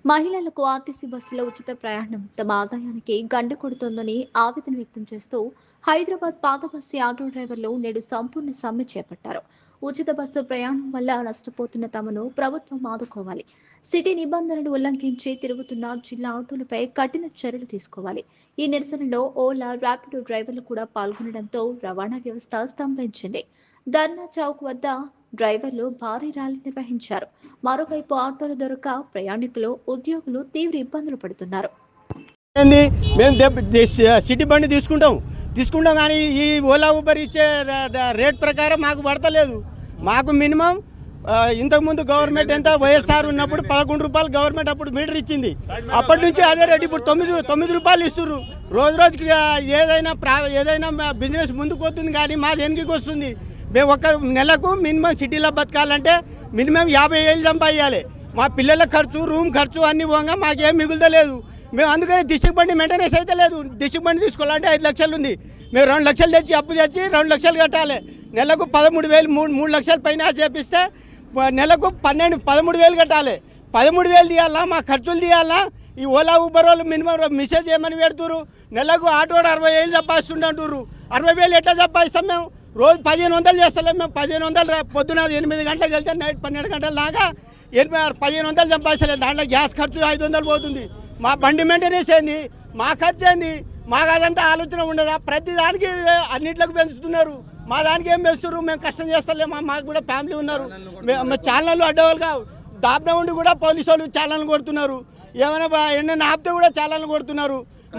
మహిళలకు ఆర్టీసీ బస్సులో ఉచిత ప్రయాణం తమ ఆదాయానికి గండ కొడుతోందని ఆవేదన వ్యక్తం చేస్తూ హైదరాబాద్ పాత బస్సు ఆటో డ్రైవర్లు నేడు సంపూర్ణ సమ్మె చేపట్టారు. ఉచిత బస్సు ప్రయాణం వల్ల నష్టపోతున్న తమను ప్రభుత్వం ఆదుకోవాలి. సిటీ నిబంధనలు ఉల్లంఘించి తిరుగుతున్న జిల్లా ఆటోలపై కఠిన చర్యలు తీసుకోవాలి. ఈ నిరసనలో ఓలా, ర్యాపిడో డ్రైవర్లు కూడా పాల్గొనడంతో రవాణా వ్యవస్థ స్తంభించింది. ధర్నా చౌక్ వద్ద డ్రైవర్లు భారీ ర్యాలీ నిర్వహించారు. మరోవైపు ఆటోలు దొరక ప్రయాణికులు, ఉద్యోగులు తీవ్ర ఇబ్బందులు పడుతున్నారు. మేము సిటీ బండి తీసుకుంటాం కానీ ఈ ఓలా ఊబర్ ఇచ్చే రేట్ ప్రకారం మాకు పడతలేదు. మాకు మినిమం ఇంతకుముందు గవర్నమెంట్ ఎంత వైఎస్ఆర్ ఉన్నప్పుడు 11 రూపాయలు గవర్నమెంట్ అప్పుడు మీటర్ ఇచ్చింది. అప్పటి నుంచి అదే రేటు ఇప్పుడు 9 రూపాయలు ఇస్తున్నారు. రోజుకి ఏదైనా బిజినెస్ ముందుకు వస్తుంది కానీ మాది వెనక్కి వస్తుంది. మేము ఒక నెలకు మినిమం సిటీలో బతకాలంటే మినిమం 50,000 సంపాదించాలి. మా పిల్లల ఖర్చు, రూమ్ ఖర్చు అన్ని పోగా మాకేం మిగులుతలేదు. మేము అందుకని డిస్ట్రిక్ట్ బండి మెయింటెనెన్స్ అయితే లేదు. డిస్ట్రిక్ట్ బండి తీసుకోవాలంటే 5 లక్షలు ఉంది. మేము 2 లక్షలు తెచ్చి అప్పు తెచ్చి 2 లక్షలు కట్టాలి. నెలకు 13,000, 3 లక్షల పైన చేపిస్తే నెలకు 13,000 కట్టాలి. 13,000 తీయాలా, మా ఖర్చులు తీయాలా. ఈ ఓలా ఊబర్ వాళ్ళు మినిమం మెసేజ్ ఏమని పెడుతున్నారు, నెలకు ఆటో 60,000 సంపాదిస్తుంటారు. 60,000 ఎట్లా సంపాదిస్తాం? మేము రోజు 1,500 చేస్తలేము. మేము 1,500 పొద్దున 8 గంటలకు వెళ్తే నైట్ 12 గంటల దాకా 1,500 సంపాదిస్తలేదు. దాంట్లో గ్యాస్ ఖర్చు 500 పోతుంది. మా బండి మెయింటెనెన్స్ ఏంది, మా ఖర్చు ఏంది, మాకు అదంతా ఆలోచన ఉండదా? ప్రతి దానికి అన్నింటికి పెంచుతున్నారు. మా దానికి ఏం పెంచుతారు? మేము కష్టం చేస్తలేము. మాకు కూడా ఫ్యామిలీ ఉన్నారు. ఛానళ్ళు అడ్డవాళ్ళుగా దాబ్న ఉండి కూడా పోలీసు వాళ్ళు ఛానల్ కొడుతున్నారు. ఏమైనా ఆపితే కూడా ఛానల్ కొడుతున్నారు.